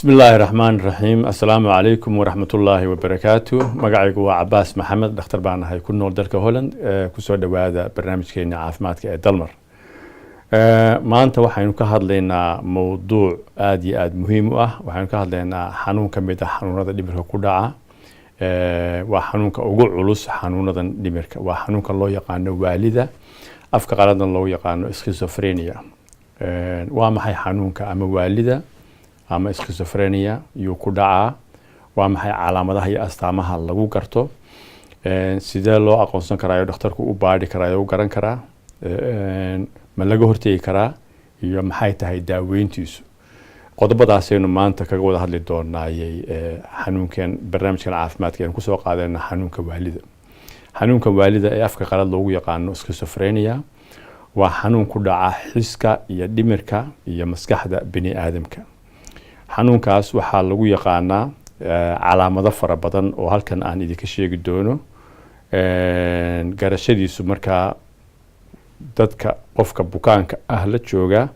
بسم الله الرحمن الرحيم. السلام عليكم ورحمة الله وبركاته. مقعيق وعباس محمد دكتور بانا هاي كل نور دلك هولند كسور دوادا برنامج كيني عافماتك دلمر. ما أنت وحين كهاد لنا موضوع آد مهم وحين كهاد لنا حنون كميدا حنون هذا دمرك كودعة وحنون كأوجع علوس حنون هذا دمرك وحنون كالله يقانو والدة أفكار قلنا الله يقانو إسكيزوفرينيا وما هي حنون كأما والدة ama schizophrenia iyo ku dhaca waa maxay calaamadaha iyo astaamaha lagu garto sidee loo aqoonsan karaa dhakhtarku u baadhi karaa u garan karaa ma laga hortagi karaa iyo maxay tahay daaweyntiisu qodobadaasaynu maanta kaga wada hadli doonaayay xanuunkan barnaamijkan caafimaadka ku soo qaadayna xanuunka waalida ee afka qalad loogu yaqaano schizophrenia waa xanuun ku dhaca xiska iyo dhimirka iyo maskaxda bini aadamka xanuunkaas waxaa lagu yaqaanaa calaamado fara badan oo halkan aan idinka sheegi doono garashadiisu markaa dadka qofka bukaanka ah la jooga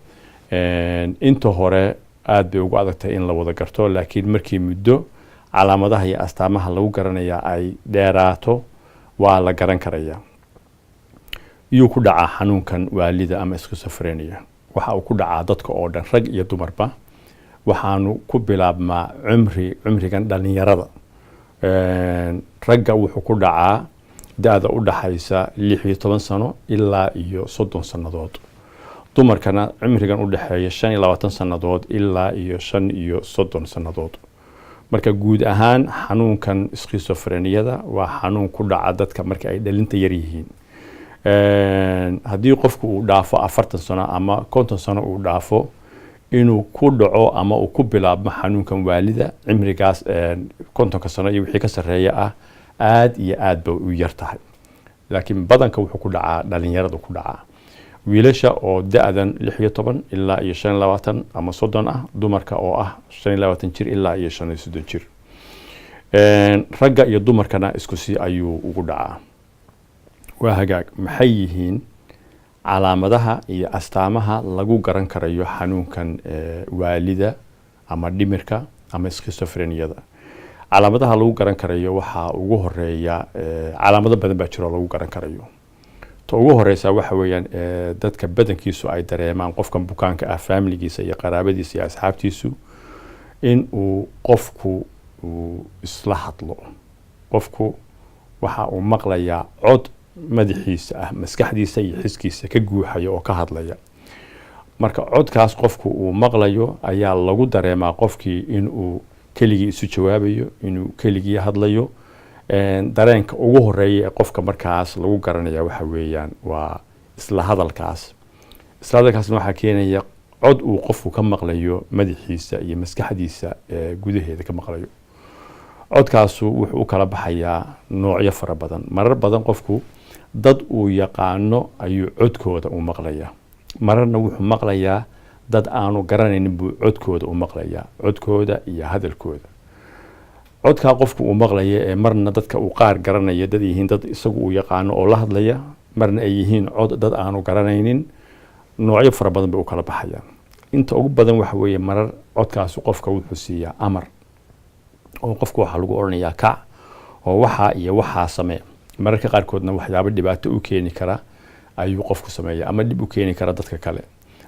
inta hore aad bay ugu adagtahay in la wada garto laakiin markii muddo calaamadaha iyo astaamaha lagu garanaya ay dheeraato waa la garan karayaa iyuu ku dhacaa xanuunkan waalida ama schizophrenia waxa uu ku dhacaa dadka oo dhan rag iyo dumarba waxaanu ku bilaabmaa cumrigan dhalinyarada ragga wuxuu ku dhacaa da'da u dhaxaysa 16 sano ilaa iyo 30 sanadood dumarkana cumrigan u dhaxeeya 25 sanadood ilaa iyo 35 sanadood marka guud ahaan xanuunkan schizophrenia waa xanuun ku dhaca dadka marka ay dhalinta yar yihiin haddii qofku uu dhaafo 40 sano ama 50 sano uu dhaafo inuu ku dhaco ama uu ku bilaabmo xanuunkan waalida cimrigaas 50 sano iyo wixii ka sareeya ah aad iyo aad bay u yar tahay laakiin badanka wuxuu ku dhacaa dhalinyarada ku dhacaa wiilasha oo da'dan 16 ilaa iyo 25 ama 30 ah dumarka oo ah 25 jir ilaa iyo 35 jir ragga iyo dumarkana isku si ayuu ugu dhacaa waa hagaag maxay yihiin calaamadaha iyo astaamaha lagu garan karayo xanuunkan waalida ama dhimirka ama schizophrenia calaamadaha lagu garan karayo waxa ugu horeeya calaamado badan baa jiro lagu garan karayo to ugu horeysa waxa weeyaan dadka badankiisu ay dareemaan qofkan bukaanka ah familigiisa iyo qaraabadiisa iyo asxaabtiisu in uu qofku isla hadlo qofku waxa uu maqlayaa cod madaxiisa ah maskaxdiisa iyo xiskiisa ka guuxaya oo ka hadlaya marka codkaas qofku uu maqlayo ayaa lagu dareemaa qofkii in uu keligii isu jawaabayo inuu keligii hadlayo dareenka ugu horeeya ee qofka markaas lagu garanaya waxa weeyaan waa isla hadalkaasna waxaa keenaya cod uu qofku ka maqlayo madaxiisa iyo maskaxdiisa gudaheeda ka maqlayo codkaasu wuxuu u kala baxayaa noocyo fara badan marar badan qofku dad uu yaqaano ayuu codkooda u maqlayaa mararna wuxuu maqlayaa dad aanu garanaynin buu codkooda u maqlayaa codkooda iyo hadalkooda codkaa qofku uu maqlaya ee marna dadka uu qaar garanaya dad yihiin dad isagu uu yaqaano oo la hadlaya marna ay yihiin cod dad aanu garanaynin noocyo fara badan bay u kala baxayaan inta ugu badan waxa weeye marar codkaasu qofka wuxuu siiyaa amar oo qofku waxa lagu oranayaa kac oo waxa iyo waxa samee mararka qaarkoodna waxyaabo dhibaato u keeni kara ayuu qofku sameeyaa ama dib u keeni kara dadka kale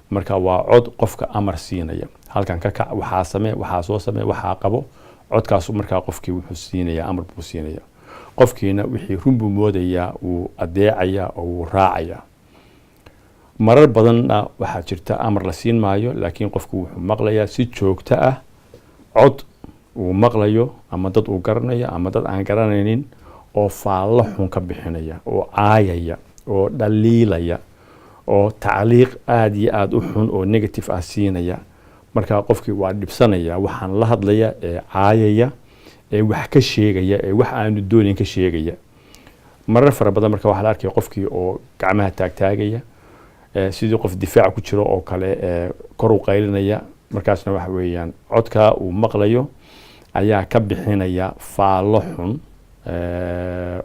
marka waa cod qofka amar siinaya halkan ka kac waxa samee waxa soo samee waxa qabo codkaas marka qofkii wuxuu siinayaa amar buu siinayaa qofkiina wixii runbu moodaya uu adeecaya oo uu raacaya marar badanna waxa jirta amar la siin maayo laakiin qofku wuxuu maqlayaa si joogto ah cod uu maqlayo ama dad uu garanayo ama dad aan garanaynin oo faallo xun ka bixinaya oo caayaya oo dhaliilaya oo tacliiq aad iyo aad u xun oo negative ah siinaya marka qofkii waa dhibsanaya waxaan la hadlaya ee caayaya ee wax ka sheegaya ee wax aanu doonin ka sheegaya marar fara badan marka waxa la arkay qofkii oo gacmaha taagtaagaya sidii qof difaac ku jiro oo kale kor u qaylinaya markaasna waxa weeyaan codka uu maqlayo ayaa ka bixinaya faallo xun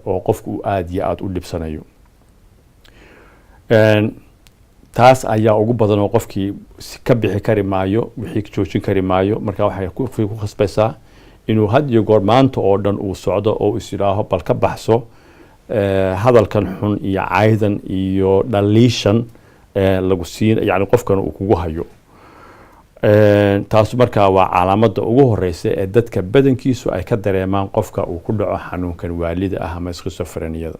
oo qofku aad iyo aad u dhibsanayo taas ayaa ugu badan oo qofkii ka bixi kari maayo wixii joojin kari maayo marka waxay ku khasbaysaa inuu had iyo goor maanta oo dhan uu socdo oo is yidhaaho bal ka baxso hadalkan xun iyo caydan iyo dhaliishan lagu siin yani qofkan uu kugu hayo taas markaa waa calaamada ugu horeysa ee dadka badankiisu ay ka dareemaan qofka uu ku dhaco xanuunkan waalida ah ama schizophrenia-da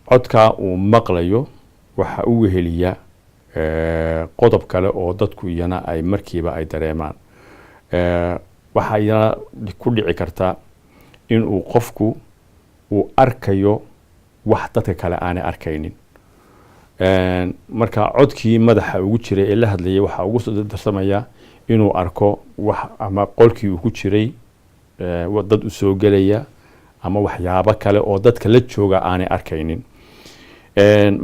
codka uu maqlayo waxa uu weheliya qodob kale oo dadku iyana ay markiiba ay dareemaan waxa iyana ku dhici karta in uu qofku uu arkayo wax dadka kale aanay arkaynin marka codkii madaxa ugu jiray ee la hadlayay waxa ugu soo darsamaya inuu arko wax ama qolkii uu ku jiray dad u soo gelaya ama waxyaabo kale oo dadka la jooga aanay arkaynin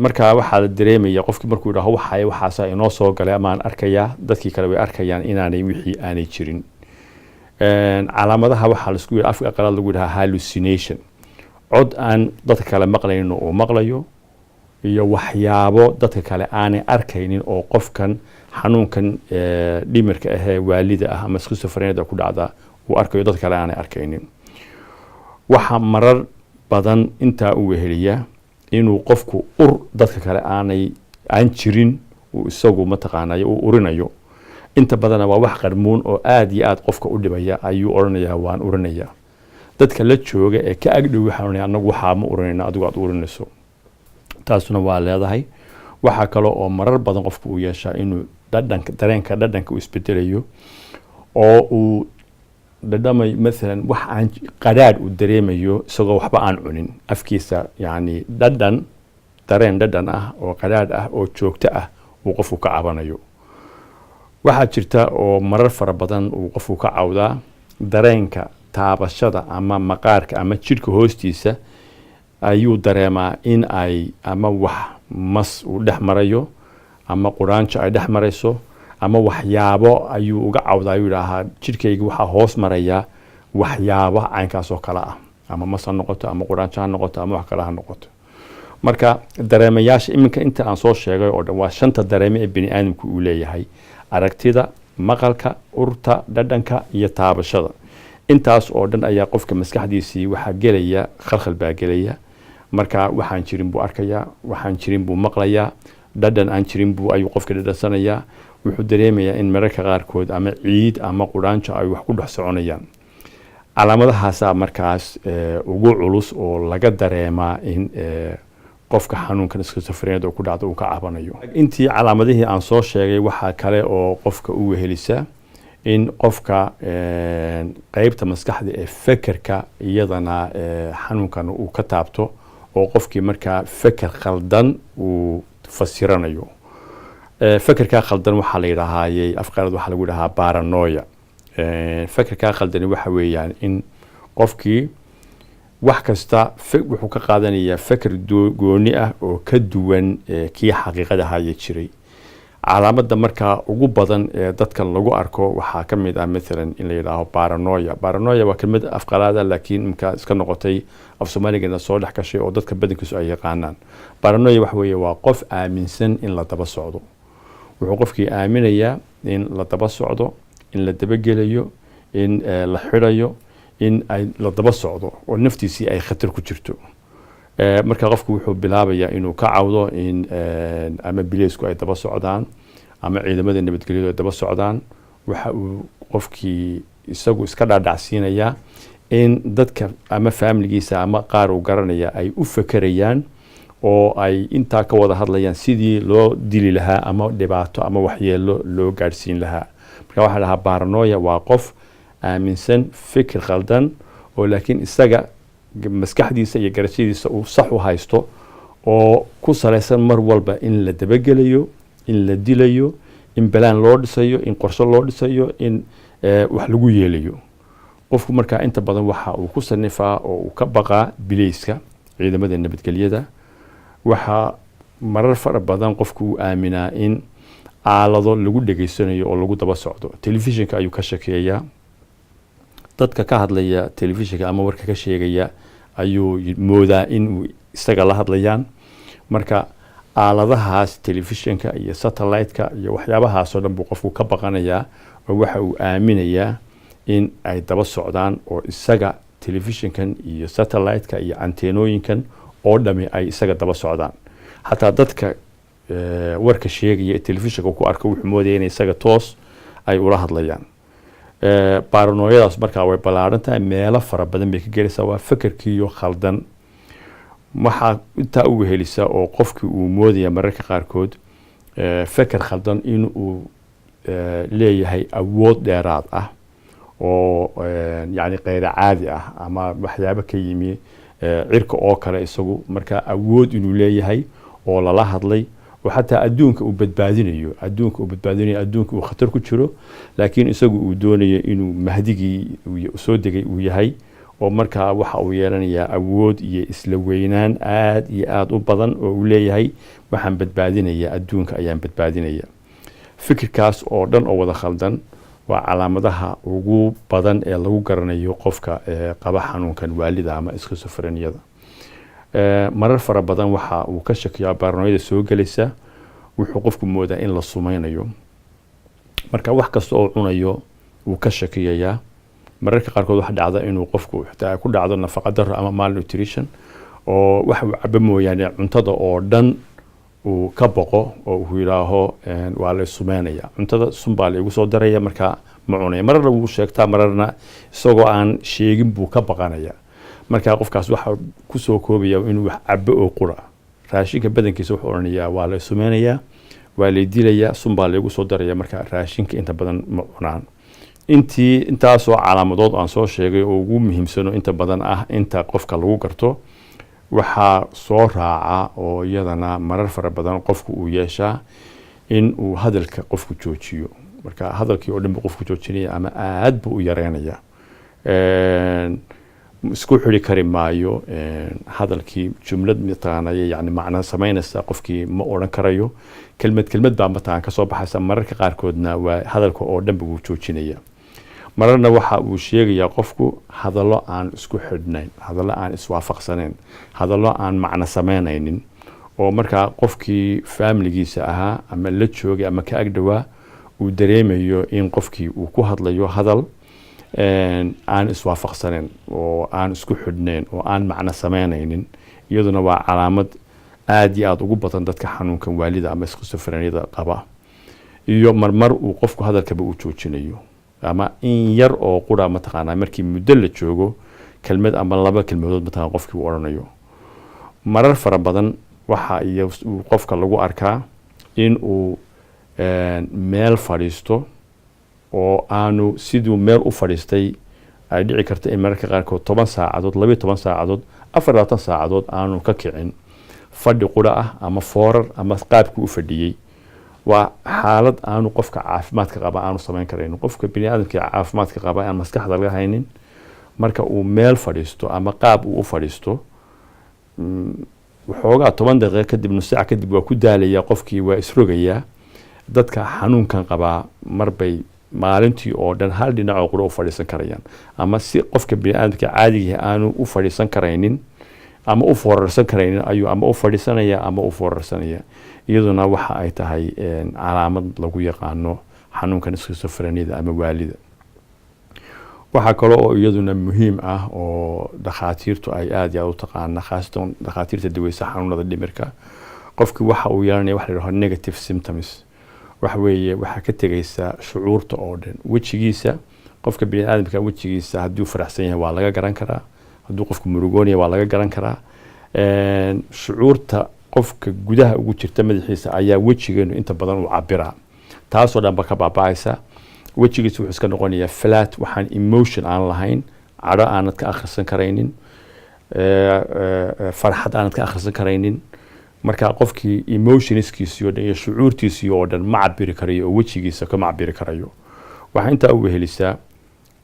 marka waxaa la dareemaya qofkii markuu yidhaaho waxaasa inoo soo galay amaan arkayaa dadkii kale way arkayaan inaanay wixii aanay jirin calaamadaha waxaa laisku yidhi afka qalaad lagu yidhaha hallucination cod aan dadka kale maqlaynin uu maqlayo iyo waxyaabo dadka kale aanay arkaynin oo qofkan xanuunkan dhimirka ahee waalida ah ama schizophrenia ku dhacda uu arkayo dadka kale aanay arkaynin waxa marar badan intaa u weheliya inuu qofku dadka kale aan jirin uu isagu mataqaanay uu urinayo inta badan waa wax qarmuun oo aad iyo aad qofka u dhibaya ayuu oranayaa waan urinayaa dadka la jooga ee ka agdhow waxaan anagu waxa ma urinayna adigu aad urinayso taasuna waa leedahay waxa kale oo marar badan qofku uu yeeshaa inuu dareenka dhadhanka uu isbedelayo oo uu dhadhamay مثلا wax aan qadhaadh uu dareemayo isagoo waxba aan cunin afkiisa yani dareen dhadhan ah oo qadhaadh ah oo joogto ah uu qofku ka cabanayo waxaa jirta oo marar fara badan uu qofku ka cawdaa dareenka taabashada ama maqaarka ama jidhka hoostiisa ayuu dareemaa in ay ama wax mas uu dhex marayo ama quraanjo ay dhex marayso ama waxyaabo ayuu uga cawdaa ayuu yidhaahaa jidhkayga waxaa hoos maraya waxyaabo caynkaas oo kale ah ama mas ha noqoto ama quraanjo ha noqoto ama wax kale ha noqoto marka dareemayaasha iminka inta aan soo sheegay oo dhan waa shanta dareeme ee bini aadamku uu leeyahay aragtida maqalka urta dhadhanka iyo taabashada intaas oo dhan ayaa qofka maskaxdiisii waxaa gelaya khalkhal baa gelaya marka waxaan jirin buu arkayaa waxaan jirin buu maqlayaa dhadhan aan jirin buu ayuu qofka dhadhansanayaa wuxuu dareemayaa in mararka qaarkood ama ciid ama quraanjo ay wax ku dhex soconayaan calaamadahaasa markaas ugu culus oo laga dareemaa in qofka xanuunkan schizophrenia ku dhacdo uu ka cabanayo intii calaamadihii aan soo sheegay waxaa kale oo qofka u wehelisa in qofka qaybta maskaxda ee fekerka iyadana xanuunkan uu ka taabto oo qofkii markaa feker khaldan uu fasiranayo fekerka khaldan waxaa la yidhaahayay afqalad waxaa lagu yidhahaa paranoia fekerka khaldani waxa weeyaan in qofkii wax kasta wuxuu ka qaadanayaa feker gooni ah oo ka duwan kii xaqiiqada haya jiray calaamada markaa ugu badan ee dadka lagu arko waxaa ka mid ah maalan in la yidhaaho paranoia waa kelmad afqalaada laakiin imka iska noqotay af soomaaligana soo dhex gashay oo dadka badankiisu ay yaqaanaan paranoia waxa weeye waa qof aaminsan in la daba socdo wuxuu qofkii aaminayaa in la daba socdo in la dabagelayo in la xidhayo in ay la daba socdo oo naftiisii ay khatar ku jirto marka qofku wuxuu bilaabayaa inuu ka cawdo in ama bileysku ay daba socdaan ama ciidamada nabadgelyadu ay daba socdaan waxa uu qofkii isagu iska dhaadhacsiinayaa in dadka ama faamiligiisa ama qaar uu garanaya ay u fekerayaan oo ay intaa ka wada hadlayaan sidii loo dili lahaa ama dhibaato ama waxyeelo loo gaadhsiin lahaa marka waxaa dhahaa paranoia waa qof aaminsan fikir khaldan oo laakiin isaga maskaxdiisa iyo garashadiisa uu sax u haysto oo ku salaysan mar walba in la dabagelayo in la dilayo in balaan loo dhisayo in qorshe loo dhisayo in wax lagu yeelayo qofku markaa inta badan waxa uu ku sanifaa oo uu ka baqaa bileyska ciidamada nabadgelyada waxa marar fara badan qofku uu aaminaa in aalado lagu dhageysanayo oo lagu daba socdo telefishinka ayuu ka shakeeyaa dadka ka hadlaya telefishinka ama warka ka sheegaya ayuu moodaa in isaga la hadlayaan marka aaladahaas telefishinka iyo satellite-ka iyo waxyaabahaasoo dhan buu qofku ka baqanayaa oo waxa uu aaminayaa in ay daba socdaan oo isaga telefishinkan iyo satellite-ka iyo anteenooyinkan oo dhami ay isaga daba socdaan. xataa dadka warka sheegaya telefishinka ku arka wuxuu moodaya in isaga toos ay ula hadlayaan. Paranoyadaas markaa way ballaaran tahay, meelo fara badan bay ka gelaysaa, waa fakarkiiyo khaldan. waxaa intaa u wehelisa oo qofkii uu moodaya mararka qaarkood fakar khaldan in uu leeyahay awood dheeraad ah oo yani qeyr caadi ah ama waxyaabo ka yimi cirka oo kale isagu markaa awood inuu leeyahay oo lala hadlay oo xataa adduunka uu badbaadinayo adduunka uu khatar ku jiro, laakiin isagu uu doonayo inuu mahdigii soo degay uu yahay oo markaa waxa uu yeelanayaa awood iyo isla weynaan aad iyo aad u badan oo uu leeyahay waxaan badbaadinaya adduunka ayaan badbaadinaya. fikirkaas oo dhan oo wada khaldan waa calaamadaha ugu badan ee lagu garanayo qofka qaba xanuunkan waalida ama schizophrenia-da. marar fara badan waxa uu ka shakiyaa paranoyada soo galaysa, wuxuu qofku moodaa in la sumeynayo, marka wax kasta oo cunayo wuu ka shakiyayaa. mararka qaarkood waxa dhacda inuu qofku xitaa ku dhacdo nafaqa darro ama malnutrition oo wax uu cabo mooyaane cuntada oo dhan uu ka boqo oo uu yiraaho waa la sumeynaya, cuntada sun baa lagu soo daraya marka ma cunay. mararna wuu sheegtaa, mararna isagoo aan sheegin buu ka baqanaya. marka qofkaas waxa ku soo koobaya inuu wax cabo oo qura raashinka badankiisa wuxuu oranayaa waa la sumeynaya, waa la dilayaa, sun baa lagu soo daraya, marka raashinka inta badan ma cunaan. intaasoo calaamadood aan soo sheegay oo ugu muhiimsano inta badan ah inta qofka lagu garto, waxaa soo raaca oo iyadana marar fara badan qofku uu yeeshaa in uu hadalka qofku joojiyo. marka hadalkii oo dhan buu qofku joojinaya ama aad buu u yareynaya, isku xiri kari maayo hadalkii jumlad mataqaanaya yani macna samaynaysa qofkii ma odhan karayo, kelmad baa mataqaan ka soo baxaysa. mararka qaarkoodna waa hadalka oo dhan buu joojinaya. mararna waxa uu sheegayaa qofku hadallo aan isku xidhnayn, hadallo aan iswaafaqsanayn, hadallo aan macno samaynaynin oo markaa qofkii familigiisa ahaa ama la joogay ama ka agdhawaa uu dareemayo in qofkii uu ku hadlayo hadal aan iswaafaqsanayn oo aan isku xidhnayn oo aan macno samaynaynin. iyaduna waa calaamad aad iyo aad ugu badan dadka xanuunkan waalida ama schizophrenia-da qaba. iyo marmar uu qofku hadalkaba uu joojinayo ama in yar oo qura mataqaanaa markii muddo la joogo kelmad ama laba kelmadood mataqaan qofkii uu oranayo. marar fara badan waxa iyo qofka lagu arkaa in uu meel fadhiisto oo aanu siduu meel u fadhiistay ay dhici karta in mararka qaarkood 10 saacadood 12 saacadood 24 saacadood aanu ka kicin fadhi qura ah ama foorar ama qaabku u fadhiyay. waa xaalad aanu qofka caafimaadka qaba aanu sameyn karayn. qofka bini'aadamka caafimaadka qaba aan maskaxda laga haynin marka uu meel fadhiisto ama qaab uu u fadhiisto waxoogaa 10 daqiiqo kadib nus saac kadib waa ku daalaya, qofkii waa isrogayaa. dadka xanuunkan qaba marbay maalintii oo dhan hal dhinac oo qura u fadhiisan karayaan, ama si qofka bini'aadamka caadiga aanu u fadhiisan karaynin ama u foorarsan karaynin ayuu ama u fadhiisanaya ama u foorarsanaya. iyaduna waxa ay tahay calaamad lagu yaqaano xanuunkan schizophrenia-da ama waalida. waxaa kale oo iyaduna muhiim ah oo dhakhaatiirtu ay aad iyo aad u taqaana, khaasatan dhakhaatiirta daweysa xanuunada dhimirka. qofkii waxa uu yeelanaya wax la yidhaahdo negative symptoms. waxa weeye waxaa ka tegaysa shucuurta oo dhan. wejigiisa qofka bini'aadamka wejigiisa hadduu faraxsan yahay waa laga garan karaa, hadduu qofku murugoonaya waa laga garan karaa. shucuurta qofka gudaha ugu jirta madaxiisa ayaa wejigeenu inta badan u cabiraa, taasoo dhanba ka baaba'aysa. wejigiisa wuxuu iska noqonayaa flat, waxaan emotion aan lahayn, cadho aanad ka akhrisan karaynin, farxad aanad ka akhrisan karaynin. marka qofkii emotionskiisii oo dhan iyo shucuurtiisii oo dhan ma cabiri karayo oo wejigiisa kama cabiri karayo. waxaa intaa u wehelisaa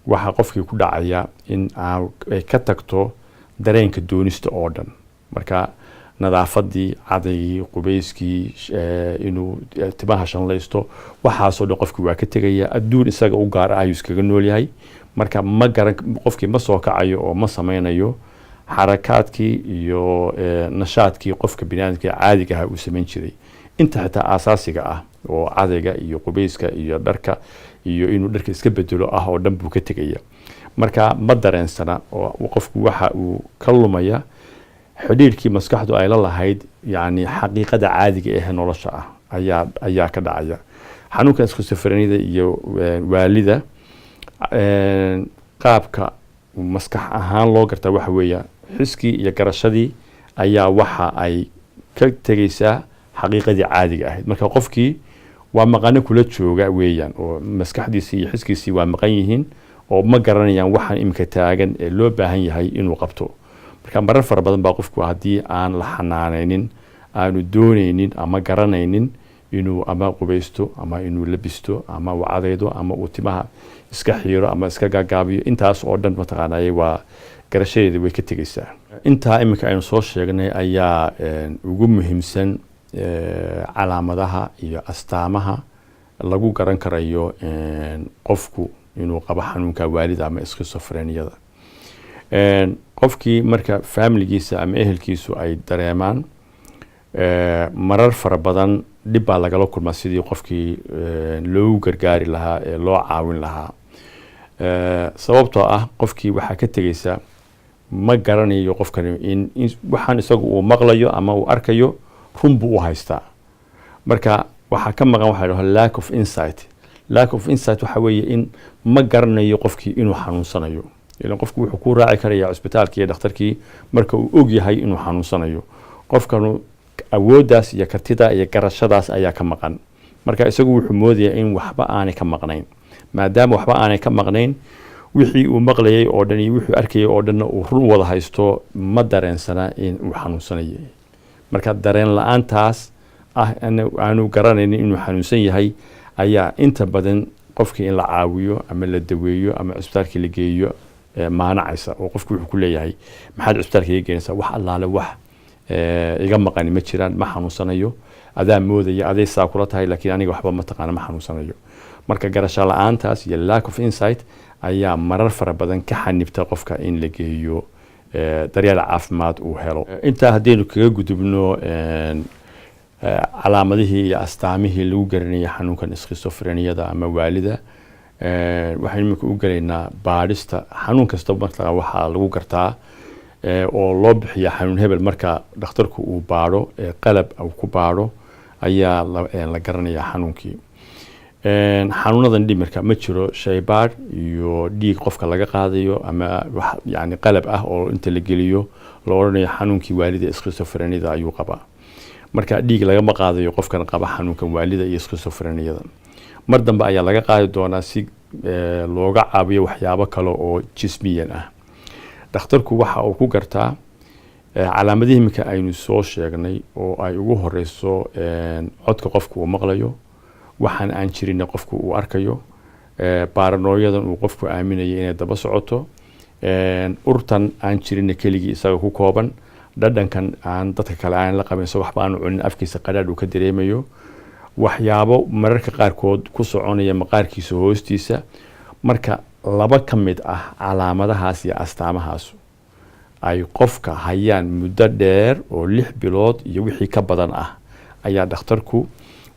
waxaa qofkii ku dhacaya in ay ka tagto dareenka doonista oo dhan. marka nadaafadii, cadaygii, qubeyskii, inuu timaha shanlaysto, waxaasoo dhan qofkii waa ka tegaya. adduun isaga u gaar ah ayuu iskaga nool yahay. marka ma garan qofkii ma soo kacayo oo ma sameynayo xarakaadkii iyo nashaadkii qofka biniaadamka caadiga ah uu samayn jiray inta xitaa asaasiga ah oo cadayga iyo qubeyska iyo dharka iyo inuu dharka iska bedelo ah oo dhan buu ka tegaya marka ma dareensana oo qofku waxa uu ka lumaya xidhiirkii maskaxdu ay la lahayd yani xaqiiqada caadiga ee nolosha ah ayaa ka dhacaya xanuunkan schizophrenia iyo waalida qaabka maskax ahaan loo gartaa waxa weeya xiskii iyo garashadii ayaa waxa ay ka tegaysaa xaqiiqadii caadiga ahayd marka qofkii waa maqano kula jooga weeyaan oo maskaxdiisii iyo xiskiisii waa maqan yihiin oo ma garanayaan waxaan imika taagan ee loo baahan yahay inuu qabto marka marar fara badan baa qofku haddii aan la xanaanaynin aanu doonaynin ama garanaynin inuu ama qubeysto ama inuu labisto ama uu cadaydo ama uu timaha iska xiiro ama iska gaagaabiyo intaas oo dhan mataqaanaa waa garashadeeda way ka tegaysaa intaa imika aynu soo sheegnay ayaa ugu muhiimsan calaamadaha iyo astaamaha lagu garan karayo qofku inuu qabo xanuunka waalida ama schizophrenia qofkii marka familigiisa ama ehelkiisu ay dareemaan marar fara badan dhib baa lagala kulmaa sidii qofkii loogu gargaari lahaa ee loo caawin lahaa sababtoo ah qofkii waxaa ka tegaysa ma garanayo qofkani in waxaan isagu uu maqlayo ama uu arkayo run buu u haystaa marka waxaa ka maqan waxa la dhaho lack of insight waxa weeye in ma garanayo qofkii inuu xanuunsanayo ilan qofku wuxuu ku raaci karaya cusbitaalkii iyo dhakhtarkii marka uu og yahay inuu xanuunsanayo qofkanu awooddaas iyo kartida iyo garashadaas ayaa ka maqan marka isagu wuxuu moodayaa in waxba aanay ka maqnayn maadaama waxba aanay ka maqnayn wixii uu maqlayay oo dhan iyo wuxuu arkayay oo dhanna uu run wada haysto ma dareensana in uu xanuunsanayay marka dareen la-aantaas ah aanu garanaynin inuu xanuunsan yahay ayaa inta badan qofkii in la caawiyo ama la daweeyo ama cusbitaalkii la geeyo maanacaysa oo qofku wuxuu ku leeyahay maxaad cusbitaalka iga geenaysaa wax allaale wax iga maqani ma jiraan ma xanuunsanayo adaa moodaya aday saa kula tahay laakiin aniga waxba ma taqaana ma xanuunsanayo marka garasho la-aantaas iyo lack of insight ayaa marar fara badan ka xanibta qofka in la geeyo daryeel caafimaad uu helo intaa haddaynu kaga gudubno calaamadihii iyo astaamihii lagu garanayay xanuunkan schizophreniada ama waalida waxaynu iminka u gelaynaa baadhista xanuun kasta marka waxaa lagu gartaa oo loo bixiya xanuun hebel marka dhakhtarku uu baadho qalab uu ku baadho ayaa la garanayaa xanuunkii xanuunadan dhimirka ma jiro shaybaadh iyo dhiig qofka laga qaadayo ama wax yani qalab ah oo inta la geliyo loo odhanayo xanuunkii waalida schizophreniada ayuu qabaa marka dhiig lagama qaadayo qofkan qaba xanuunkan waalida iyo schizophreniada mar dambe ayaa laga qaadi doonaa si looga caawiyo waxyaabo kale oo jismiyan ah dhakhtarku waxa uu ku gartaa calaamadihii iminka aynu soo sheegnay oo ay ugu horeyso codka qofku uu maqlayo waxaan aan jirin qofku uu arkayo baranooyadan uu qofku aaminayo inay daba socoto urtan aan jirin keligii isaga ku kooban dhadhankan aan dadka kale aan la qabin soo waxba aan cunin afkiisa qadhaadh uu ka dareemayo waxyaabo mararka qaarkood ku soconaya maqaarkiisa hoostiisa marka laba ka mid ah calaamadahaas iyo astaamahaas ay qofka hayaan muddo dheer oo 6 bilood iyo wixii ka badan ah ayaa dhakhtarku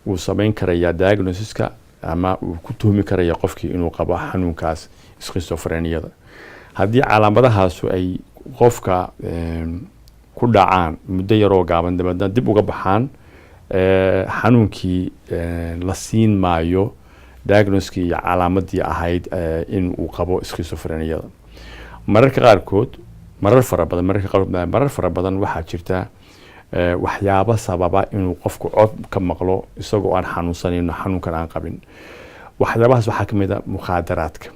uu samayn karaya diagnosiska ama uu ku tuhmi karaya qofkii inuu qabo xanuunkaas schizophreniada haddii calaamadahaas ay qofka ku dhacaan muddo yaroo gaaban dabadna dib uga baxaan xanuunkii la siin maayo diagnoskii iyo calaamadii ahayd in uu qabo schizophreniada mararka qaarkood marar fara badan waxaa jirta waxyaabo sababa inuu qofku cod ka maqlo isagoo aan xanuunsanayno xanuunkan aan qabin waxyaabahaas waxaa ka mid ah mukhaadaraadka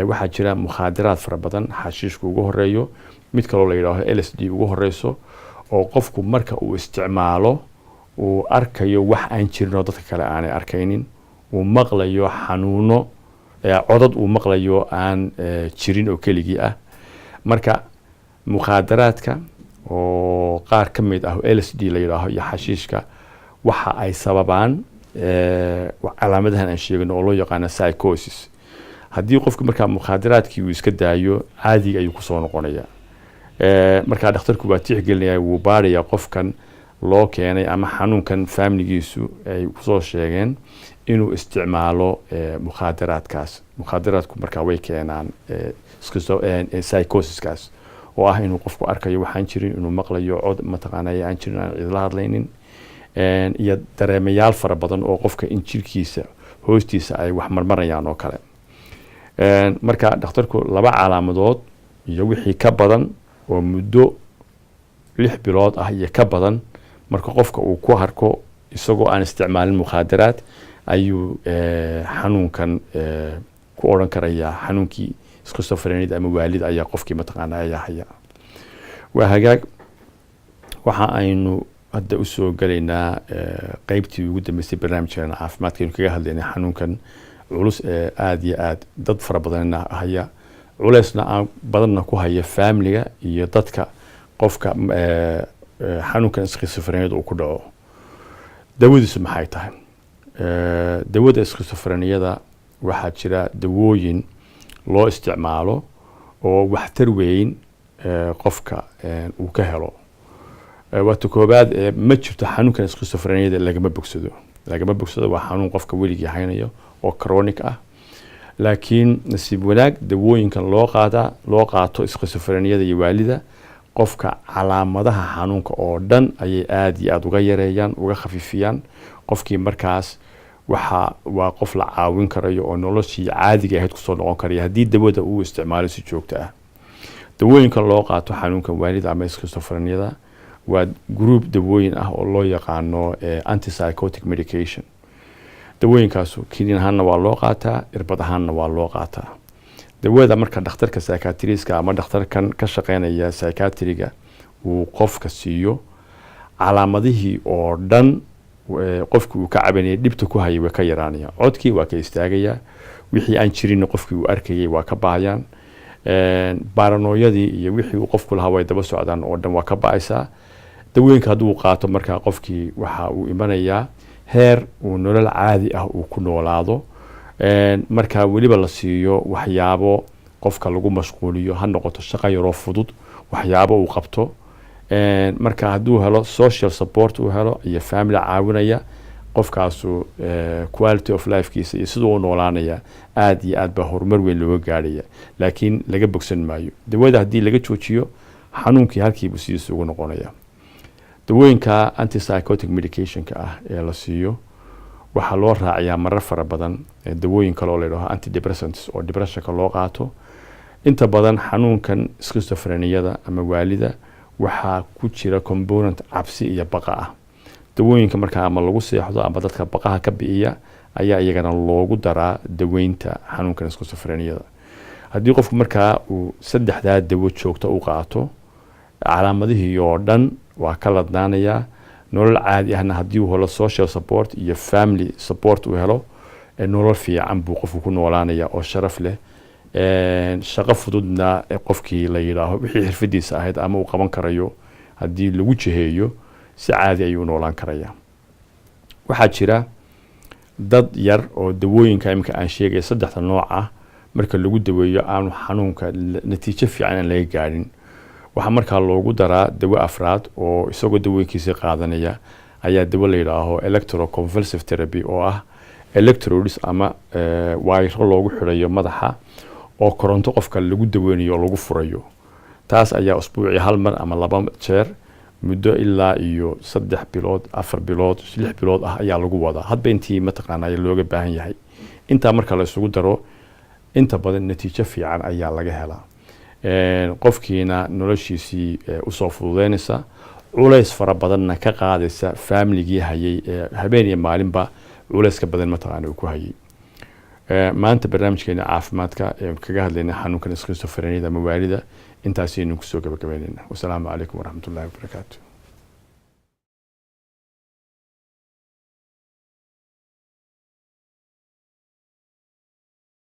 waxaa jira mukhaadaraad fara badan xashiishka ugu horeeyo mid kaloo la yidhaaho LSD ugu horeyso oo qofku marka uu isticmaalo uu arkayo wax aan jirin oo dadka kale aanay arkaynin uu maqlayo xanuuno codad uu maqlayo aan jirin oo keligii ah marka mukhaadaraadka oo qaar ka mid ah LSD la yidhaaho iyo xashiishka waxa ay sababaan calaamadahan aan sheegno oo loo yaqaano psychosis haddii qofku markaa mukhaadaraadkii uu iska daayo caadiga ayuu kusoo noqonayaa markaa dhakhtarku waa tixgelinaya wuu baaraya qofkan loo keenay ama xanuunkan familigiisu ay kusoo sheegeen inuu isticmaalo mukhaadaraadkaas. Mukhaadaraadku markaa way keenaan psychosiskaas oo ah inuu qofku arkayo waxaan jirin, inuu maqlayo cod mataqaanaa aan jirin, aan cidla hadlaynin, iyo dareemayaal fara badan oo qofka in jirkiisa hoostiisa ay wax marmarayaan oo kale. marka dhakhtarku 2 calaamadood iyo wixii ka badan oo muddo 6 bilood ah iyo ka badan marka qofka uu ku harko isagoo aan isticmaalin mukhaadaraad ayuu xanuunkan ku oran karaya xanuunkii schizophrenia ama waalid ayaa qofkii mataqaanaa ayaa haya. waa hagaag waxa aynu hadda u soo galaynaa qaybtii ugu dambeysay barnaamijkeena caafimaadka aynu kaga hadlaynay xanuunkan culus aad iyo aad dad fara badanna haya, culeysna aan badanna ku haya familiga iyo dadka qofka xanuunkan schizophrenia uu ku dhaco. dawadiisu maxay tahay? dawada schizophrenia waxaa jira dawooyin loo isticmaalo oo waxtar weyn qofka uu ka helo. waata koobaad ma jirto xanuunkan schizophrenia lagama bogsado waa xanuun qofka weligii haynayo oo chronic ah, laakiin nasiib wanaag dawooyinkan loo qaato schizophrenia iyo waalida qofka calaamadaha xanuunka oo dhan ayay aad iyo aad uga yareeyaan, uga khafifiyaan. qofkii markaas waa qof la caawin karayo oo noloshii caadiga ahayd kusoo noqon karaya haddii dawada uu isticmaalo si joogto ah. dawooyinkan loo qaato xanuunkan waalida ama schizophrenia waa group dawooyin ah oo loo yaqaano antipsychotic medication. dawooyinkaasu kiniin ahaanna waa loo qaataa, irbad ahaanna waa loo qaataa. dawada marka dhakhtarka psychiatrist-ka ama dhakhtarkan ka shaqeynaya psychiatriga uu qofka siiyo calaamadihii oo dhan qofkii uu ka cabanayay dhibta ku hayay way ka yaraanayaan. codkii waa ka istaagayaa, wixii aan jirin qofkii uu arkayay waa ka baayaan, baranooyadii iyo wixii uu qofku lahaa way daba socdaan oo dhan waa ka ba'aysaa. dawooyinka hadduu qaato markaa qofkii waxa uu imanayaa heer uu nolol caadi ah uu ku noolaado. markaa weliba la siiyo waxyaabo qofka lagu mashquuliyo, ha noqoto shaqo yaroo fudud, waxyaabo uu qabto. marka hadduu helo social support uu helo iyo family caawinaya, qofkaasu quality of lifekiisa iyo siduu u noolaanaya aad iyo aad baa horumar weyn looga gaaraya, laakiin laga bogsan maayo. dawada haddii laga joojiyo xanuunkii halkiibu sidiisa ugu noqonaya. dawooyinka antipsychotic medicationka ah ee la siiyo waxaa loo raaciyaa marar fara badan dawooyin kale oo la yidhaaho antidepressants oo depressionka loo qaato. inta badan xanuunkan schizophrenia ama waalida waxaa ku jira component cabsi iyo baqa ah. dawooyinka markaa ama lagu seexdo ama dadka baqaha ka bi'iya ayaa iyagana loogu daraa daweynta xanuunkan schizophrenia. haddii qofku markaa uu 3 dawo joogto u qaato, calaamadihii oo dhan waa ka ladnaanayaa. nolol caadi ahna haddii uu helo social support iyo family support uu helo, nolol fiican buu qofku ku noolaanaya oo sharaf leh. shaqo fududna qofkii la yidhaaho wixii xirfadiisa ahayd ama uu qaban karayo haddii lagu jiheeyo si caadi ayuu noolaan karaya. waxaa jira dad yar oo dawooyinka imika aan sheegay 3 nooc ah marka lagu daweeyo aanu xanuunka natiijo fiican aan laga gaarin. waxaa markaa loogu daraa dawo afraad oo isagoo dawooyinkiisa qaadanaya ayaa dawo la yidhaaho electroconvulsive therapy oo ah electrodes ama wayro loogu xidhayo madaxa oo koronto qofka lagu daweynayo oo lagu furayo. taas ayaa usbuucii 1 mar ama 2 jeer muddo ilaa iyo 3 bilood, 4 bilood, 6 bilood ah ayaa lagu wadaa. hadba intii mataqaanaa looga baahan yahay. intaa marka la isugu daro inta badan natiijo fiican ayaa laga helaa. qofkiina noloshiisii usoo fududeynaysa, culays fara badanna ka qaadaysa familigii hayay habeen iyo maalinba culays ka badan mataqaanaa uu ku hayay. maanta barnaamijkeena caafimaadka kaga hadlayna xanuunkan schizophrenia ama waalida intaasaynu kusoo gabagabeynayna. wasalaamu calaykum waraxmatullaahi wabarakaatu.